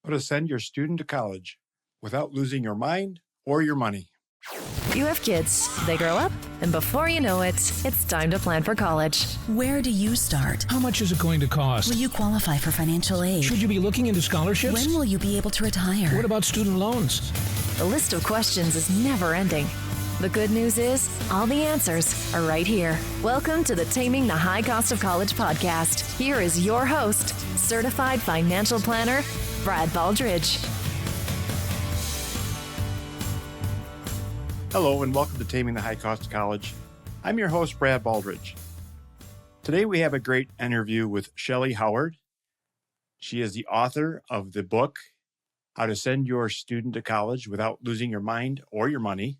How to send your student to college without losing your mind or your money. You have kids, they grow up, and before you know it, it's time to plan for college. Where do you start? How much is it going to cost? Will you qualify for financial aid? Should you be looking into scholarships? When will you be able to retire? What about student loans? The list of questions is never ending. The good news is, all the answers are right here. Welcome to the Taming the High Cost of College podcast. Here is your host, certified financial planner, Brad Baldridge. Hello and welcome to Taming the High Cost of College. I'm your host, Brad Baldridge. Today we have a great interview with Shellee Howard. She is the author of the book, How to Send Your Student to College Without Losing Your Mind or Your Money.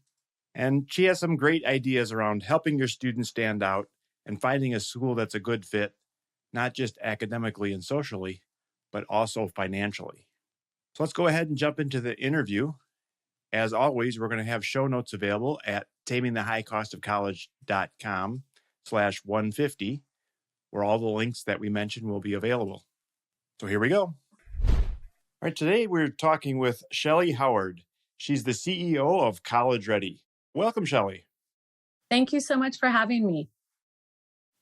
And she has some great ideas around helping your students stand out and finding a school that's a good fit, not just academically and socially, but also financially. So let's go ahead and jump into the interview. As always, we're going to have show notes available at tamingthehighcostofcollege.com/150, where all the links that we mentioned will be available. So here we go. All right, today we're talking with Shellee Howard. She's the CEO of College Ready. Welcome, Shellee. Thank you so much for having me.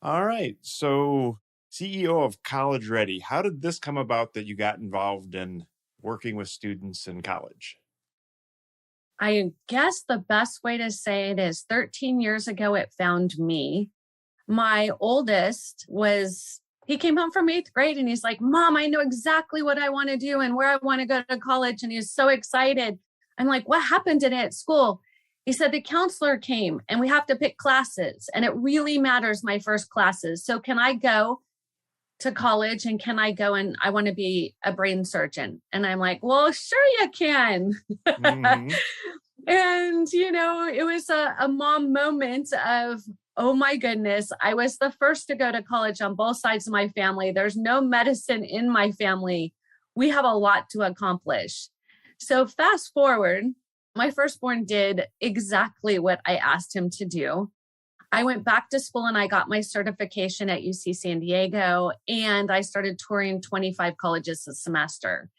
All right. So CEO of College Ready, how did this come about that you got involved in working with students in college? I guess the best way to say it is 13 years ago, it found me. My oldest he came home from 8th grade and he's like, Mom, I know exactly what I want to do and where I want to go to college. And he's so excited. I'm like, what happened today at school? He said, the counselor came and we have to pick classes. And it really matters, my first classes. So can I go to college and can I go and I want to be a brain surgeon? And I'm like, well, sure you can. Mm-hmm. And, it was a mom moment of, oh my goodness, I was the first to go to college on both sides of my family. There's no medicine in my family. We have a lot to accomplish. So fast forward, my firstborn did exactly what I asked him to do. I went back to school and I got my certification at UC San Diego, and I started touring 25 colleges a semester.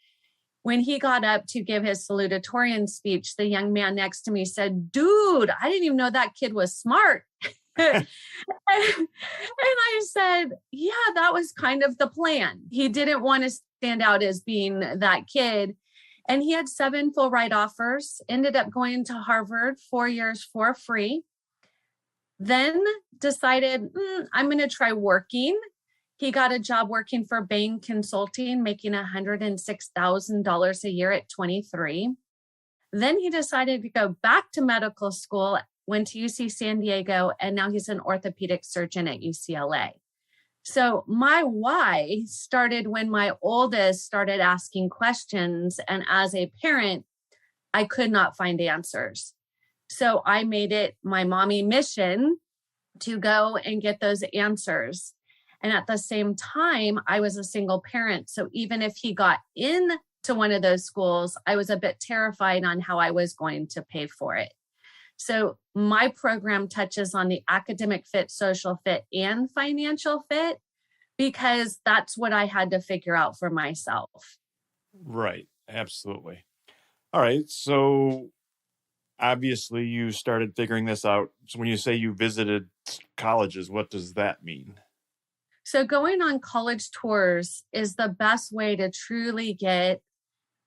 When he got up to give his salutatorian speech, the young man next to me said, dude, I didn't even know that kid was smart. And I said, yeah, that was kind of the plan. He didn't want to stand out as being that kid. And he had 7 full ride offers, ended up going to Harvard 4 years for free. Then decided, I'm going to try working. He got a job working for Bain Consulting, making $106,000 a year at 23. Then he decided to go back to medical school, went to UC San Diego, and now he's an orthopedic surgeon at UCLA. So my why started when my oldest started asking questions. And as a parent, I could not find answers. So I made it my mommy mission to go and get those answers. And at the same time, I was a single parent. So even if he got into one of those schools, I was a bit terrified on how I was going to pay for it. So my program touches on the academic fit, social fit, and financial fit, because that's what I had to figure out for myself. Right. Absolutely. All right. So obviously you started figuring this out. So when you say you visited colleges, what does that mean? So going on college tours is the best way to truly get,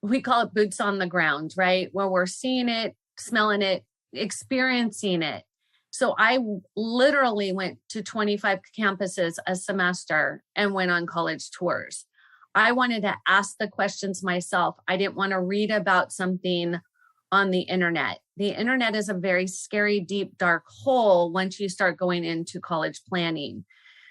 we call it boots on the ground, right? Where we're seeing it, smelling it, experiencing it. So I literally went to 25 campuses a semester and went on college tours. I wanted to ask the questions myself. I didn't want to read about something on the internet. The internet is a very scary, deep, dark hole once you start going into college planning.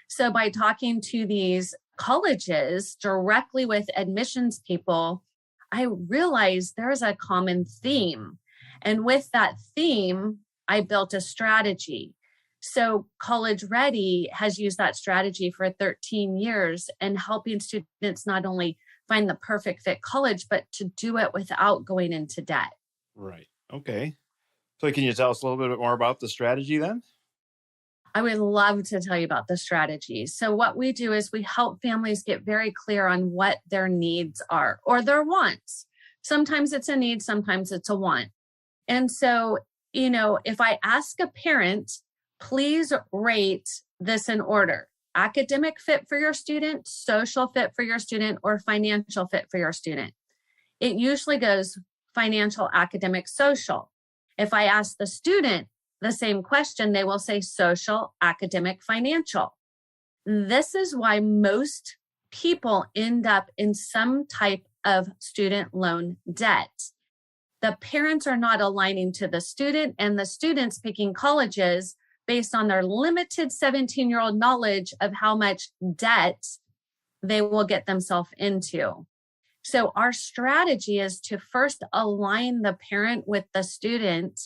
So by talking to these colleges directly with admissions people, I realized there's a common theme. And with that theme, I built a strategy. So College Ready has used that strategy for 13 years and helping students not only find the perfect fit college, but to do it without going into debt. Right. Okay. So can you tell us a little bit more about the strategy then? I would love to tell you about the strategies. So what we do is we help families get very clear on what their needs are or their wants. Sometimes it's a need, sometimes it's a want. And so, if I ask a parent, please rate this in order: academic fit for your student, social fit for your student, or financial fit for your student. It usually goes financial, academic, social. If I ask the student the same question, they will say social, academic, financial. This is why most people end up in some type of student loan debt. The parents are not aligning to the student, and the students picking colleges based on their limited 17-year-old knowledge of how much debt they will get themselves into. So our strategy is to first align the parent with the student,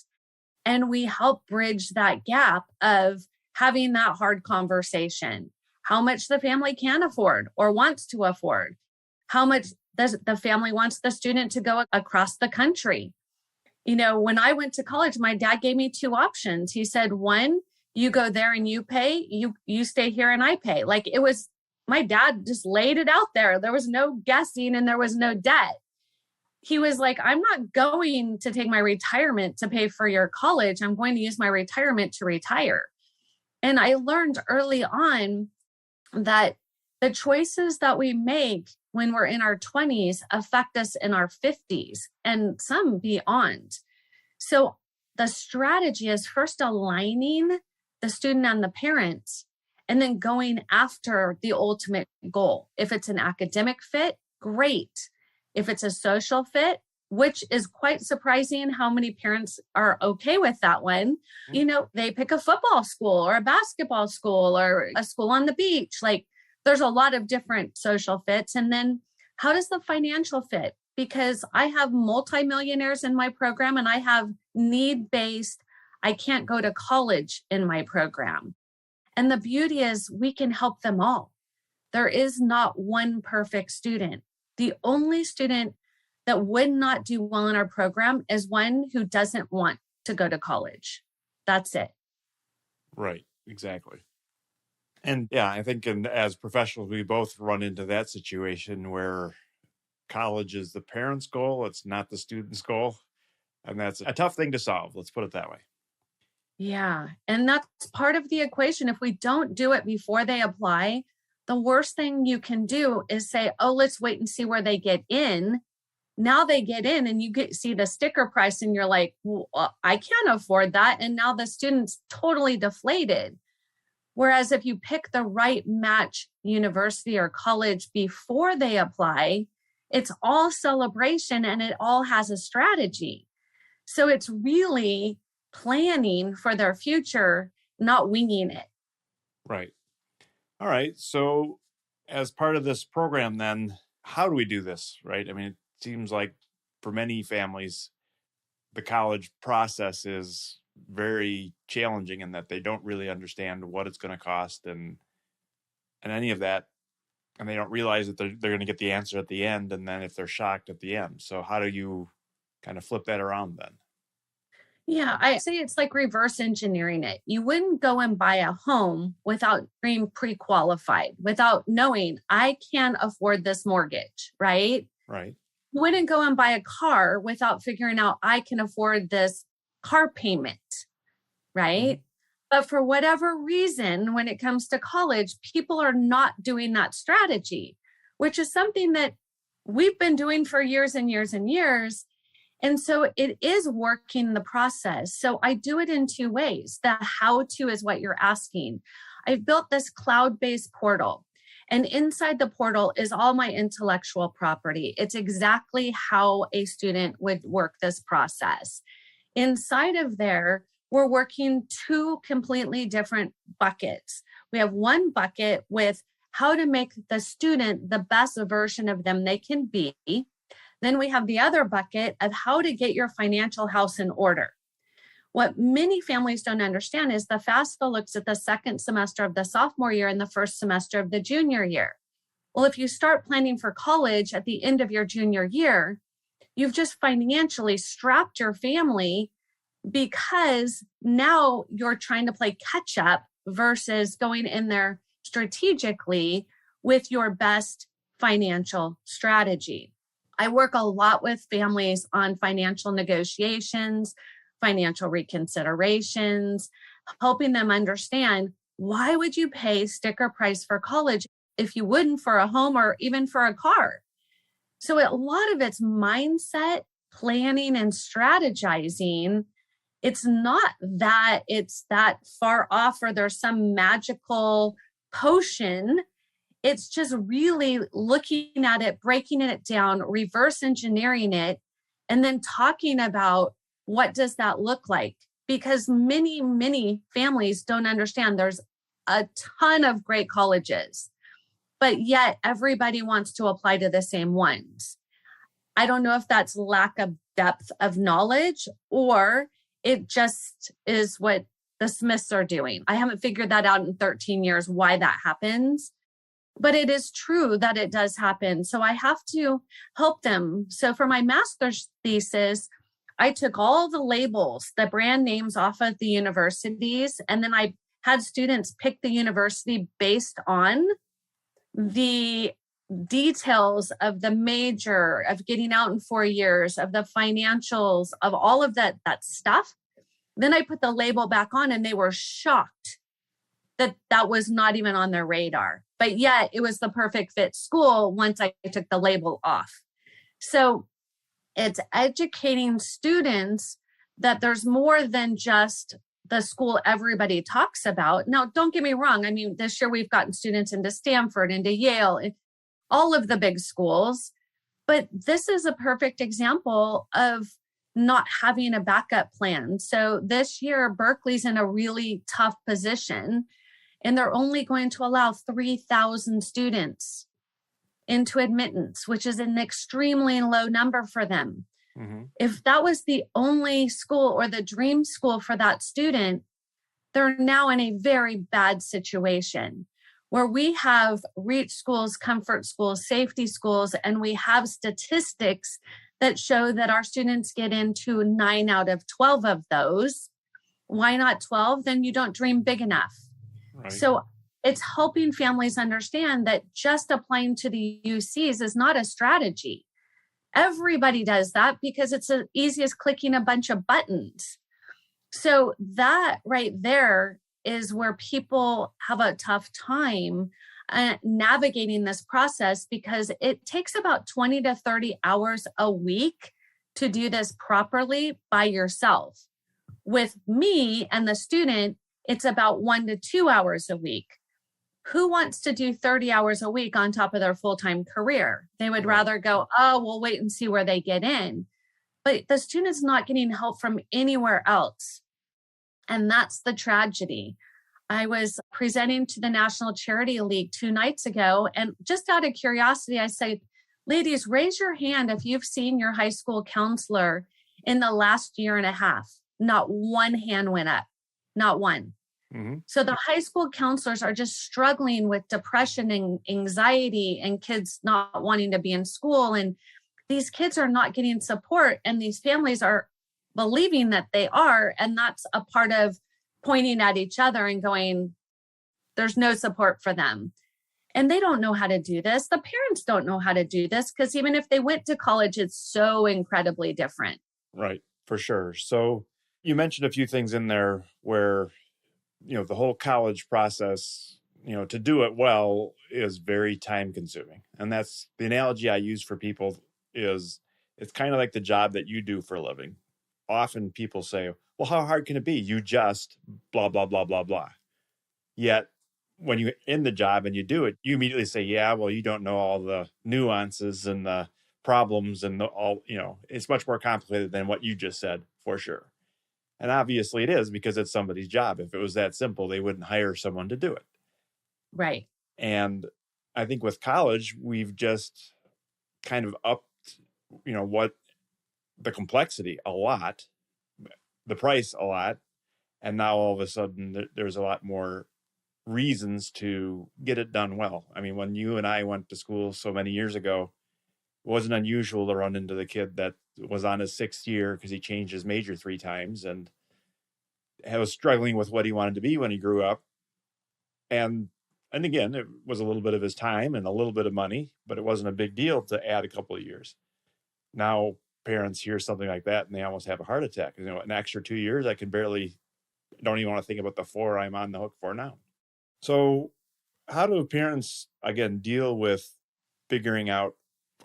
and we help bridge that gap of having that hard conversation. How much the family can afford or wants to afford. How much does the family wants the student to go across the country. When I went to college, my dad gave me two options. He said, one, you go there and you pay, you stay here and I pay. Like, it was, my dad just laid it out there. There was no guessing and there was no debt. He was like, I'm not going to take my retirement to pay for your college. I'm going to use my retirement to retire. And I learned early on that the choices that we make when we're in our 20s affect us in our 50s and some beyond. So the strategy is first aligning the student and the parents, and then going after the ultimate goal. If it's an academic fit, great. If it's a social fit, which is quite surprising how many parents are okay with that one. They pick a football school or a basketball school or a school on the beach. Like, there's a lot of different social fits. And then how does the financial fit? Because I have multimillionaires in my program and I have need-based, I can't go to college in my program. And the beauty is we can help them all. There is not one perfect student. The only student that would not do well in our program is one who doesn't want to go to college. That's it. Right. Exactly. And yeah, I think as professionals, we both run into that situation where college is the parent's goal. It's not the student's goal. And that's a tough thing to solve. Let's put it that way. Yeah. And that's part of the equation. If we don't do it before they apply, the worst thing you can do is say, oh, let's wait and see where they get in. Now they get in and you see the sticker price and you're like, well, I can't afford that. And now the student's totally deflated. Whereas if you pick the right match university or college before they apply, it's all celebration and it all has a strategy. So it's really planning for their future, not winging it. Right. All right. So as part of this program, then, how do we do this? Right. I mean, it seems like for many families, the college process is very challenging in that they don't really understand what it's going to cost and any of that. And they don't realize that they're going to get the answer at the end. And then if they're shocked at the end. So how do you kind of flip that around then? Yeah, I say it's like reverse engineering it. You wouldn't go and buy a home without being pre-qualified, without knowing I can afford this mortgage, right? Right. You wouldn't go and buy a car without figuring out I can afford this car payment, right? Mm-hmm. But for whatever reason, when it comes to college, people are not doing that strategy, which is something that we've been doing for years and years and years. And so it is working the process. So I do it in two ways. The how-to is what you're asking. I've built this cloud-based portal. And inside the portal is all my intellectual property. It's exactly how a student would work this process. Inside of there, we're working two completely different buckets. We have one bucket with how to make the student the best version of them they can be. Then we have the other bucket of how to get your financial house in order. What many families don't understand is the FAFSA looks at the second semester of the sophomore year and the first semester of the junior year. Well, if you start planning for college at the end of your junior year, you've just financially strapped your family because now you're trying to play catch up versus going in there strategically with your best financial strategy. I work a lot with families on financial negotiations, financial reconsiderations, helping them understand, why would you pay sticker price for college if you wouldn't for a home or even for a car? So a lot of it's mindset, planning, and strategizing. It's not that it's that far off or there's some magical potion. It's just really looking at it, breaking it down, reverse engineering it, and then talking about what does that look like? Because many, many families don't understand there's a ton of great colleges, but yet everybody wants to apply to the same ones. I don't know if that's lack of depth of knowledge or it just is what the Smiths are doing. I haven't figured that out in 13 years, why that happens. But it is true that it does happen. So I have to help them. So for my master's thesis, I took all the labels, the brand names off of the universities, and then I had students pick the university based on the details of the major, of getting out in 4 years, of the financials, of all of that stuff. Then I put the label back on and they were shocked that that was not even on their radar. But yet it was the perfect fit school once I took the label off. So it's educating students that there's more than just the school everybody talks about. Now, don't get me wrong. I mean, this year we've gotten students into Stanford, into Yale, all of the big schools. But this is a perfect example of not having a backup plan. So this year, Berkeley's in a really tough position, and they're only going to allow 3,000 students into admittance, which is an extremely low number for them. Mm-hmm. If that was the only school or the dream school for that student, they're now in a very bad situation where we have reach schools, comfort schools, safety schools, and we have statistics that show that our students get into 9 out of 12 of those. Why not 12? Then you don't dream big enough. Right. So it's helping families understand that just applying to the UCs is not a strategy. Everybody does that because it's the easiest clicking a bunch of buttons. So that right there is where people have a tough time navigating this process because it takes about 20 to 30 hours a week to do this properly by yourself. With me and the student, it's about 1 to 2 hours a week. Who wants to do 30 hours a week on top of their full-time career? They would rather go, oh, we'll wait and see where they get in. But the student's not getting help from anywhere else. And that's the tragedy. I was presenting to the National Charity League 2 nights ago, and just out of curiosity, I said, ladies, raise your hand if you've seen your high school counselor in the last year and a half. Not one hand went up, not one. Mm-hmm. So the high school counselors are just struggling with depression and anxiety and kids not wanting to be in school. And these kids are not getting support, and these families are believing that they are. And that's a part of pointing at each other and going, there's no support for them. And they don't know how to do this. The parents don't know how to do this because even if they went to college, it's so incredibly different. Right, for sure. So you mentioned a few things in there where, the whole college process, to do it well is very time consuming. And that's the analogy I use for people is it's kind of like the job that you do for a living. Often people say, well, how hard can it be? You just blah, blah, blah, blah, blah. Yet when you're in the job and you do it, you immediately say, yeah, well, you don't know all the nuances and the problems and it's much more complicated than what you just said, for sure. And obviously it is because it's somebody's job. If it was that simple, they wouldn't hire someone to do it. Right. And I think with college, we've just kind of upped, what the complexity a lot, the price a lot. And now all of a sudden there's a lot more reasons to get it done well. I mean, when you and I went to school so many years ago, it wasn't unusual to run into the kid that was on his 6th year because he changed his major 3 times and was struggling with what he wanted to be when he grew up. And again, it was a little bit of his time and a little bit of money, but it wasn't a big deal to add a couple of years. Now parents hear something like that and they almost have a heart attack. An extra 2 years, I don't even want to think about the 4 I'm on the hook for now. So how do parents, again, deal with figuring out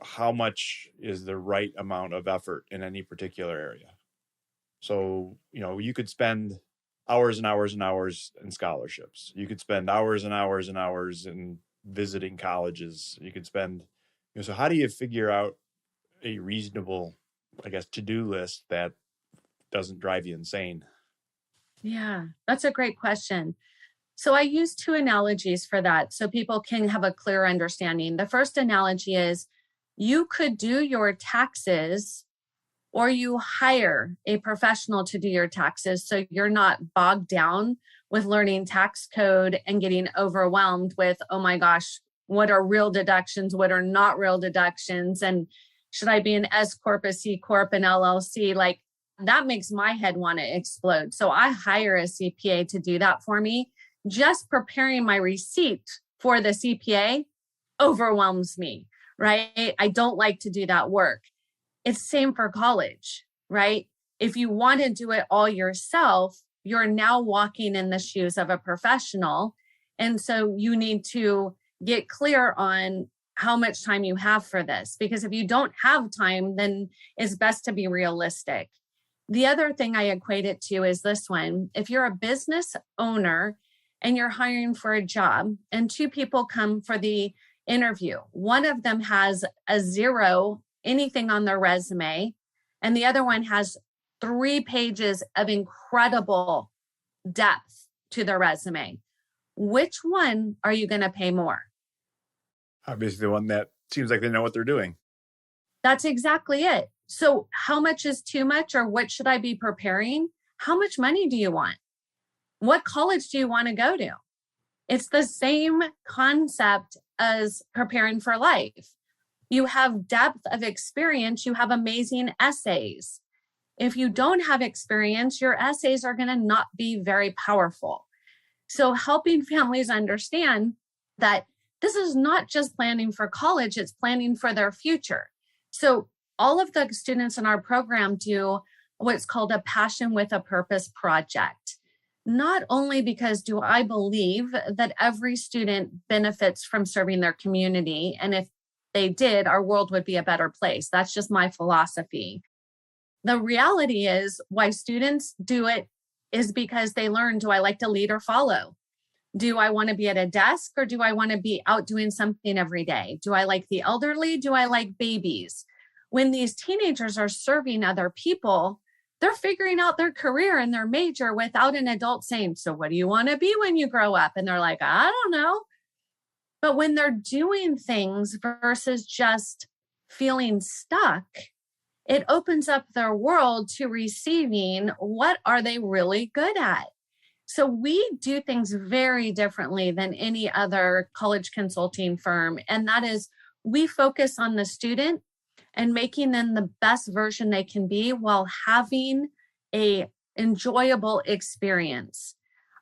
how much is the right amount of effort in any particular area? So, you could spend hours and hours and hours in scholarships. You could spend hours and hours and hours in visiting colleges. You could spend, so how do you figure out a reasonable, to-do list that doesn't drive you insane? Yeah, that's a great question. So I use 2 analogies for that so people can have a clear understanding. The first analogy is you could do your taxes or you hire a professional to do your taxes so you're not bogged down with learning tax code and getting overwhelmed with, oh my gosh, what are real deductions? What are not real deductions? And should I be an S Corp, a C Corp, an LLC? Like that makes my head want to explode. So I hire a CPA to do that for me. Just preparing my receipt for the CPA overwhelms me, right? I don't like to do that work. It's same for college, right? If you want to do it all yourself, you're now walking in the shoes of a professional. And so you need to get clear on how much time you have for this, because if you don't have time, then it's best to be realistic. The other thing I equate it to is this one. If you're a business owner and you're hiring for a job and 2 people come for the interview, one of them has a 0, anything on their resume, and the other one has 3 pages of incredible depth to their resume. Which one are you going to pay more? Obviously, the one that seems like they know what they're doing. That's exactly it. So how much is too much, or what should I be preparing? How much money do you want? What college do you want to go to? It's the same concept as preparing for life. You have depth of experience. You have amazing essays. If you don't have experience, your essays are going to not be very powerful. So helping families understand that this is not just planning for college, it's planning for their future. So all of the students in our program do what's called a Passion with a Purpose project. Not only because do I believe that every student benefits from serving their community, and if they did, our world would be a better place. That's just my philosophy. The reality is why students do it is because they learn, do I like to lead or follow? Do I want to be at a desk, or do I want to be out doing something every day? Do I like the elderly? Do I like babies? When these teenagers are serving other people, they're figuring out their career and their major without an adult saying, so what do you want to be when you grow up? And they're like, I don't know. But when they're doing things versus just feeling stuck, it opens up their world to receiving what are they really good at. So we do things very differently than any other college consulting firm. And that is, we focus on the student and making them the best version they can be while having a enjoyable experience.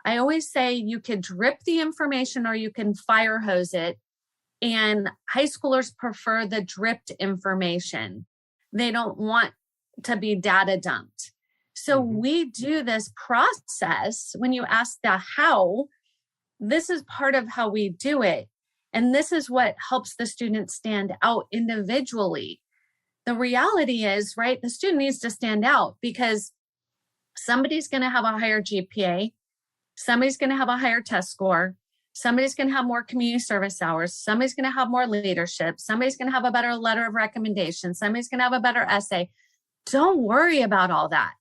I always say you could drip the information or you can fire hose it. And high schoolers prefer the dripped information. They don't want to be data dumped. So we do this process. When you ask the how, this is part of how we do it. And this is what helps the student stand out individually. The reality is, right, the student needs to stand out because somebody's going to have a higher GPA. Somebody's going to have a higher test score. Somebody's going to have more community service hours. Somebody's going to have more leadership. Somebody's going to have a better letter of recommendation. Somebody's going to have a better essay. Don't worry about all that.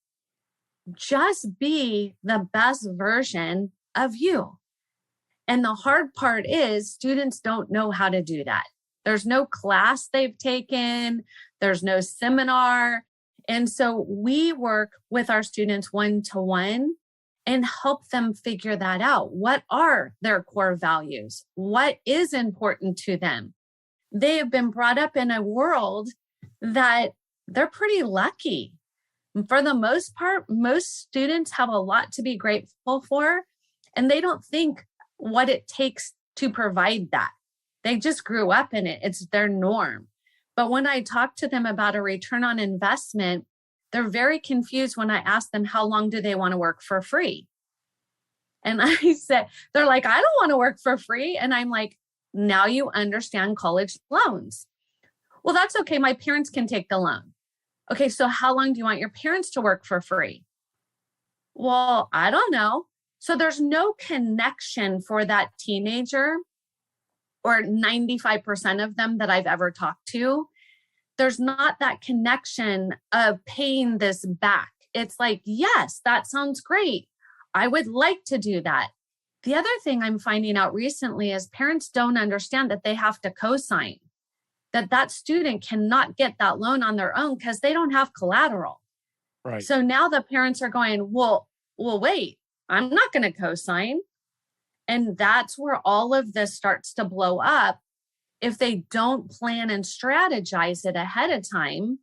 Just be the best version of you. And the hard part is students don't know how to do that. There's no class they've taken. There's no seminar. And so we work with our students one-to-one and help them figure that out. What are their core values? What is important to them? They have been brought up in a world that they're pretty lucky. For the most part, most students have a lot to be grateful for, and they don't think what it takes to provide that. They just grew up in it. It's their norm. But when I talk to them about a return on investment, they're very confused when I ask them, how long do they want to work for free? And I said, they're like, I don't want to work for free. And I'm like, now you understand college loans. Well, that's okay. My parents can take the loan. Okay, so how long do you want your parents to work for free? Well, I don't know. So there's no connection for that teenager, or 95% of them that I've ever talked to. There's not that connection of paying this back. It's like, yes, that sounds great. I would like to do that. The other thing I'm finding out recently is parents don't understand that they have to co-sign, that student cannot get that loan on their own because they don't have collateral. Right. So now the parents are going, well, wait, I'm not going to co-sign. And that's where all of this starts to blow up if they don't plan and strategize it ahead of time,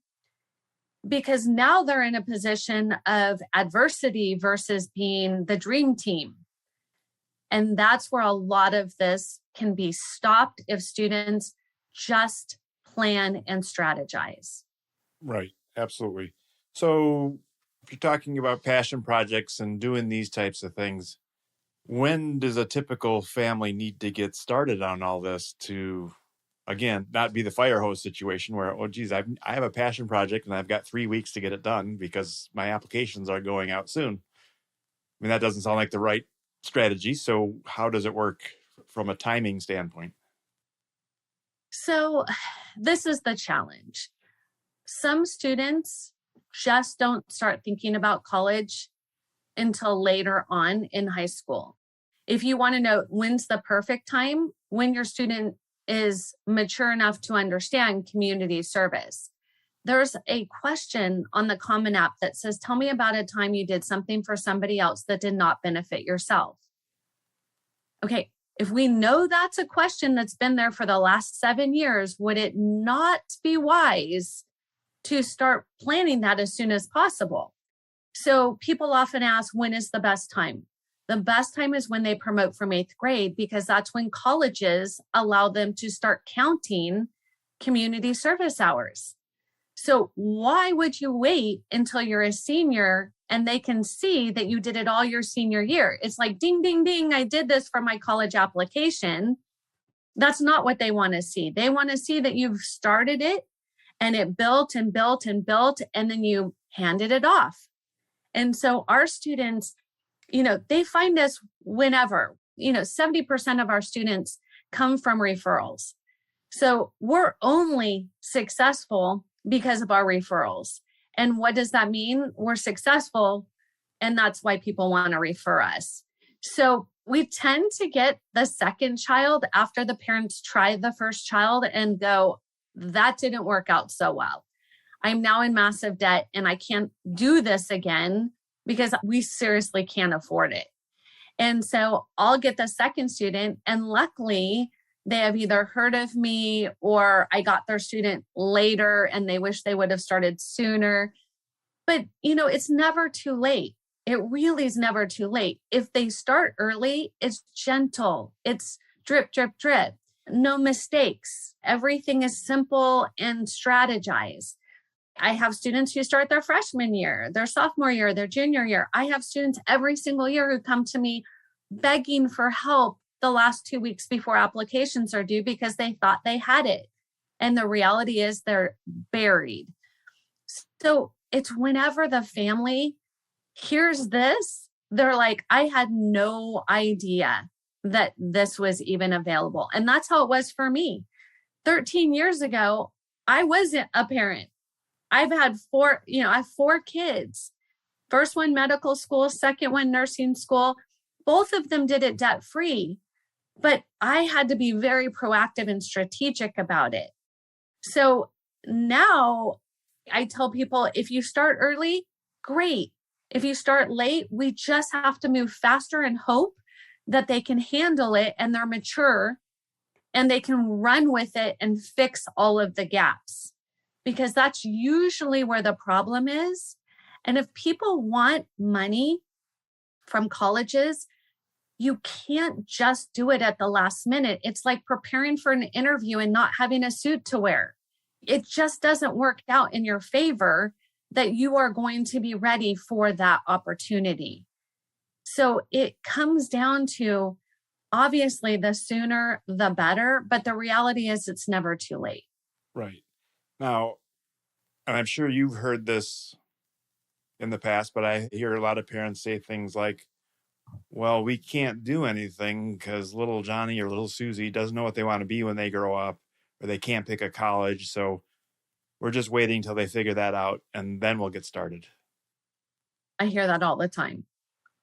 because now they're in a position of adversity versus being the dream team. And that's where a lot of this can be stopped if students just plan and strategize. Right. Absolutely. So if you're talking about passion projects and doing these types of things, when does a typical family need to get started on all this to, again, not be the fire hose situation where, oh, geez, I have a passion project and I've got 3 weeks to get it done because my applications are going out soon? I mean, that doesn't sound like the right strategy. So how does it work from a timing standpoint? So this is the challenge. Some students just don't start thinking about college until later on in high school. If you want to know when's the perfect time, when your student is mature enough to understand community service. There's a question on the Common App that says, tell me about a time you did something for somebody else that did not benefit yourself. Okay, if we know that's a question that's been there for the last 7 years, would it not be wise to start planning that as soon as possible? So people often ask, when is the best time? The best time is when they promote from 8th grade, because that's when colleges allow them to start counting community service hours. So why would you wait until you're a senior and they can see that you did it all your senior year? It's like, ding, ding, ding, I did this for my college application. That's not what they want to see. They want to see that you've started it and it built and built and built, and then you handed it off. And so our students, they find us whenever, 70% of our students come from referrals. So we're only successful because of our referrals. And what does that mean? We're successful, and that's why people want to refer us. So we tend to get the second child after the parents try the first child and go, that didn't work out so well. I'm now in massive debt and I can't do this again because we seriously can't afford it. And so I'll get the second student, and luckily they have either heard of me or I got their student later and they wish they would have started sooner. But, it's never too late. It really is never too late. If they start early, it's gentle. It's drip, drip, drip. No mistakes. Everything is simple and strategized. I have students who start their freshman year, their sophomore year, their junior year. I have students every single year who come to me begging for help the last 2 weeks before applications are due because they thought they had it. And the reality is they're buried. So it's whenever the family hears this, they're like, I had no idea that this was even available. And that's how it was for me. 13 years ago, I wasn't a parent. I've had I have 4 kids. First one, medical school, second one, nursing school. Both of them did it debt-free, but I had to be very proactive and strategic about it. So now I tell people, if you start early, great. If you start late, we just have to move faster and hope that they can handle it and they're mature and they can run with it and fix all of the gaps, because that's usually where the problem is. And if people want money from colleges, you can't just do it at the last minute. It's like preparing for an interview and not having a suit to wear. It just doesn't work out in your favor that you are going to be ready for that opportunity. So it comes down to, obviously, the sooner, the better. But the reality is it's never too late. Right. Now, and I'm sure you've heard this in the past, but I hear a lot of parents say things like, well, we can't do anything because little Johnny or little Susie doesn't know what they want to be when they grow up, or they can't pick a college. So we're just waiting till they figure that out, and then we'll get started. I hear that all the time.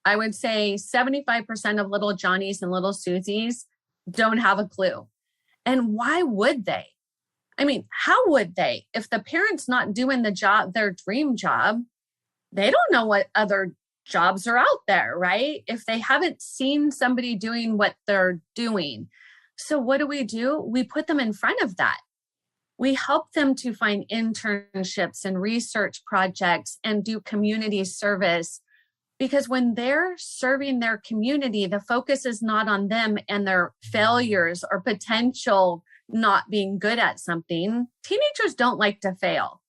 I would say 75% of little Johnnies and little Susies don't have a clue. And why would they? I mean, how would they? If the parent's not doing the job, their dream job, they don't know what other jobs are out there, right? If they haven't seen somebody doing what they're doing. So what do? We put them in front of that. We help them to find internships and research projects and do community service. Because when they're serving their community, the focus is not on them and their failures or potential not being good at something. Teenagers don't like to fail.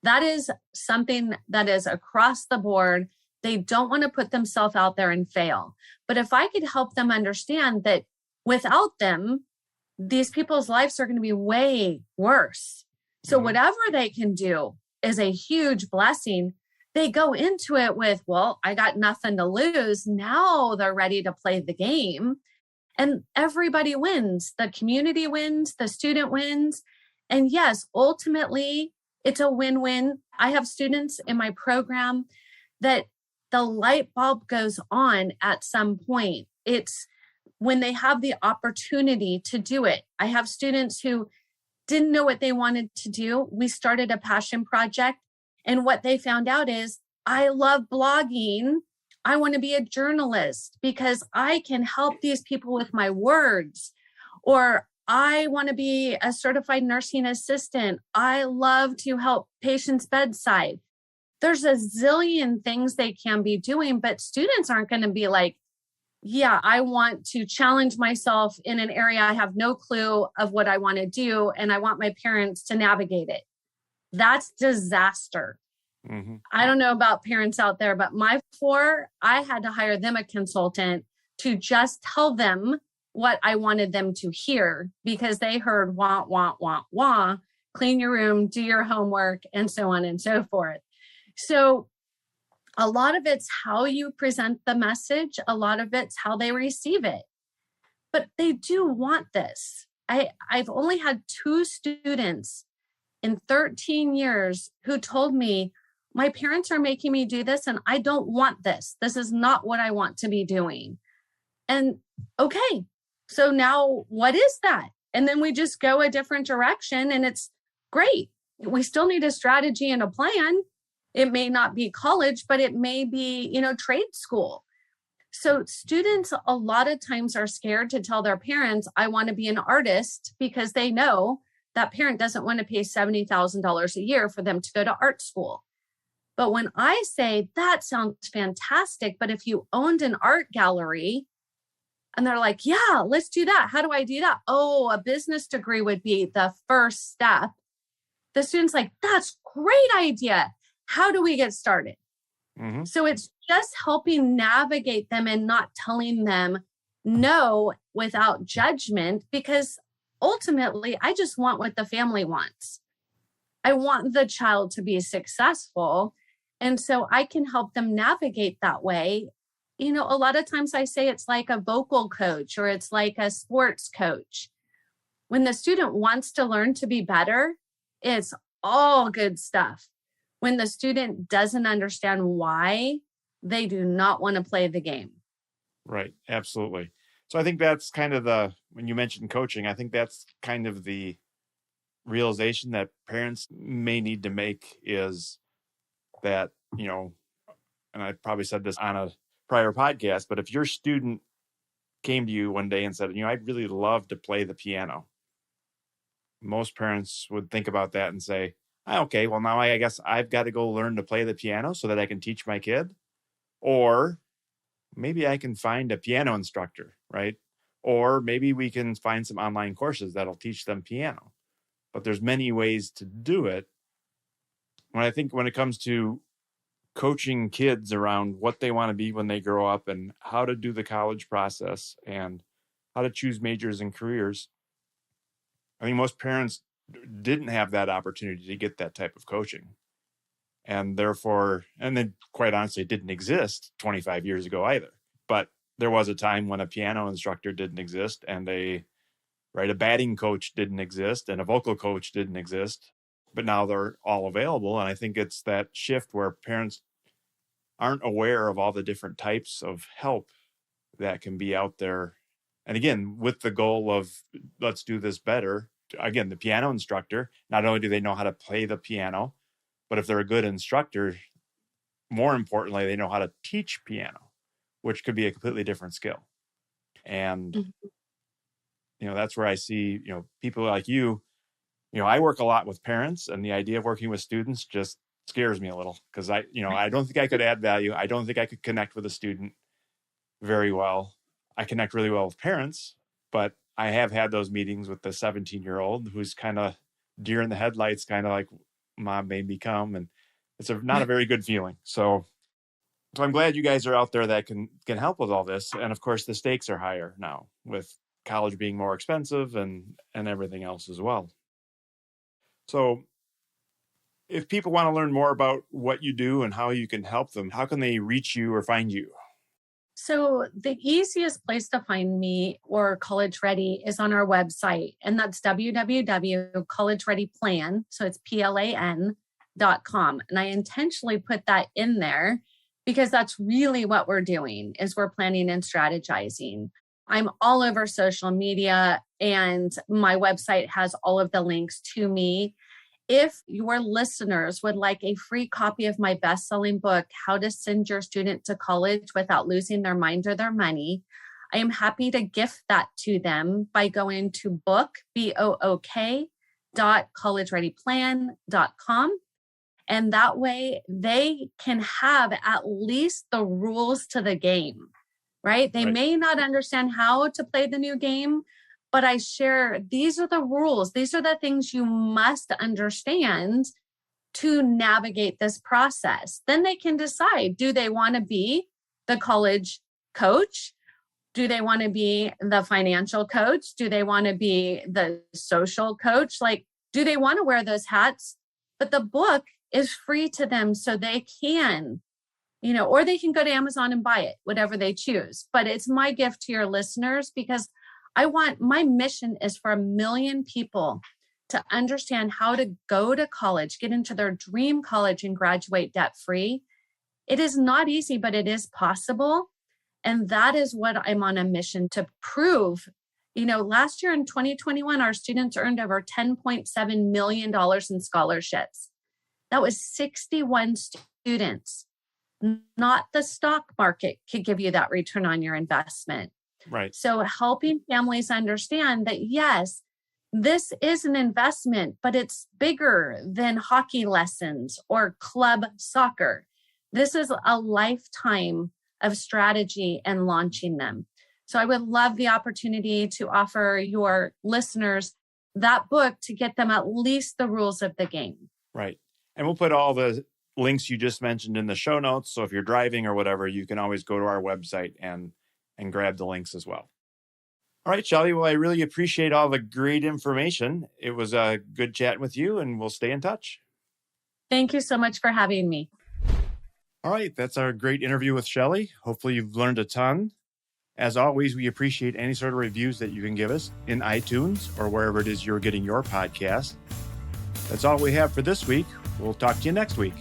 That is something that is across the board. They don't want to put themselves out there and fail. But if I could help them understand that without them, these people's lives are going to be way worse. So whatever they can do is a huge blessing. They go into it with, well, I got nothing to lose. Now they're ready to play the game. And everybody wins. The community wins. The student wins. And yes, ultimately, it's a win-win. I have students in my program that the light bulb goes on at some point. It's when they have the opportunity to do it. I have students who didn't know what they wanted to do. We started a passion project. And what they found out is, I love blogging. I want to be a journalist because I can help these people with my words. Or I want to be a certified nursing assistant. I love to help patients bedside. There's a zillion things they can be doing, but students aren't going to be like, yeah, I want to challenge myself in an area I have no clue of what I want to do, and I want my parents to navigate it. That's disaster. Mm-hmm. I don't know about parents out there, but my four, I had to hire them a consultant to just tell them what I wanted them to hear, because they heard wah, wah, wah, wah, clean your room, do your homework, and so on and so forth. So a lot of it's how you present the message. A lot of it's how they receive it. But they do want this. I've only had 2 students in 13 years who told me, my parents are making me do this and I don't want this. This is not what I want to be doing. And okay, so now what is that? And then we just go a different direction, and it's great. We still need a strategy and a plan. It may not be college, but it may be, trade school. So students a lot of times are scared to tell their parents, I want to be an artist, because they know that parent doesn't want to pay $70,000 a year for them to go to art school. But when I say, that sounds fantastic, but if you owned an art gallery, and they're like, yeah, let's do that. How do I do that? Oh, a business degree would be the first step. The student's like, that's a great idea. How do we get started? Mm-hmm. So it's just helping navigate them and not telling them no without judgment, because ultimately, I just want what the family wants. I want the child to be successful. And so I can help them navigate that way. A lot of times I say it's like a vocal coach, or it's like a sports coach. When the student wants to learn to be better, it's all good stuff. When the student doesn't understand why, they do not want to play the game. Right. Absolutely. So I think that's kind of when you mentioned coaching, I think that's kind of the realization that parents may need to make, is that, and I probably said this on a prior podcast, but if your student came to you one day and said, I'd really love to play the piano, most parents would think about that and say, okay, well, now I guess I've got to go learn to play the piano so that I can teach my kid. Or maybe I can find a piano instructor, right? Or maybe we can find some online courses that'll teach them piano. But there's many ways to do it. When it comes to coaching kids around what they want to be when they grow up and how to do the college process and how to choose majors and careers, I think most parents didn't have that opportunity to get that type of coaching. And therefore, and then quite honestly, it didn't exist 25 years ago either. But there was a time when a piano instructor didn't exist and a batting coach didn't exist and a vocal coach didn't exist. But now they're all available. And I think it's that shift where parents aren't aware of all the different types of help that can be out there. And again, with the goal of let's do this better. Again, the piano instructor, not only do they know how to play the piano, but if they're a good instructor, more importantly, they know how to teach piano, which could be a completely different skill. And, that's where I see, people like you, I work a lot with parents, and the idea of working with students just scares me a little because I don't think I could add value. I don't think I could connect with a student very well. I connect really well with parents, but I have had those meetings with the 17-year-old who's kind of deer in the headlights, kind of like mom made me come. And it's not a very good feeling. So I'm glad you guys are out there that can help with all this. And of course, the stakes are higher now with college being more expensive and everything else as well. So if people want to learn more about what you do and how you can help them, how can they reach you or find you? So the easiest place to find me or College Ready is on our website, and that's www.collegereadyplan. So it's plan.com. And I intentionally put that in there because that's really what we're doing is we're planning and strategizing. I'm all over social media, and my website has all of the links to me. If your listeners would like a free copy of my best-selling book, How to Send Your Student to College Without Losing Their Mind or Their Money, I am happy to gift that to them by going to book.collegereadyplan.com. And that way they can have at least the rules to the game, right? They may not understand how to play the new game, but I share, these are the rules. These are the things you must understand to navigate this process. Then they can decide, do they want to be the college coach? Do they want to be the financial coach? Do they want to be the social coach? Do they want to wear those hats? But the book is free to them so they can, or they can go to Amazon and buy it, whatever they choose. But it's my gift to your listeners because my mission is for 1 million people to understand how to go to college, get into their dream college and graduate debt free. It is not easy, but it is possible. And that is what I'm on a mission to prove. Last year in 2021, our students earned over $10.7 million in scholarships. That was 61 students. Not the stock market could give you that return on your investment. Right. So helping families understand that, yes, this is an investment, but it's bigger than hockey lessons or club soccer. This is a lifetime of strategy and launching them. So I would love the opportunity to offer your listeners that book to get them at least the rules of the game. Right. And we'll put all the links you just mentioned in the show notes. So if you're driving or whatever, you can always go to our website and grab the links as well. All right, Shellee. Well, I really appreciate all the great information. It was a good chat with you, and we'll stay in touch. Thank you so much for having me. All right, that's our great interview with Shellee. Hopefully you've learned a ton. As always, we appreciate any sort of reviews that you can give us in iTunes or wherever it is you're getting your podcast. That's all we have for this week. We'll talk to you next week.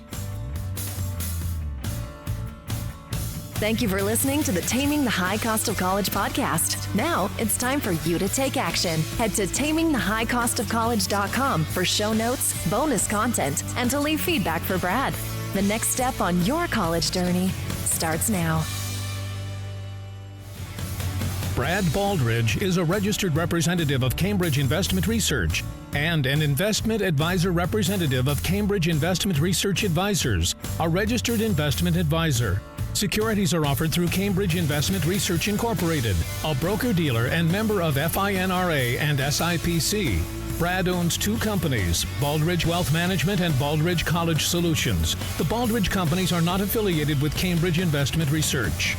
Thank you for listening to the Taming the High Cost of College podcast. Now it's time for you to take action. Head to tamingthehighcostofcollege.com for show notes, bonus content, and to leave feedback for Brad. The next step on your college journey starts now. Brad Baldridge is a registered representative of Cambridge Investment Research. and an investment advisor representative of Cambridge Investment Research Advisors, a registered investment advisor. Securities are offered through Cambridge Investment Research Incorporated, a broker-dealer and member of FINRA and SIPC. Brad owns two companies, Baldridge Wealth Management and Baldridge College Solutions. The Baldridge companies are not affiliated with Cambridge Investment Research.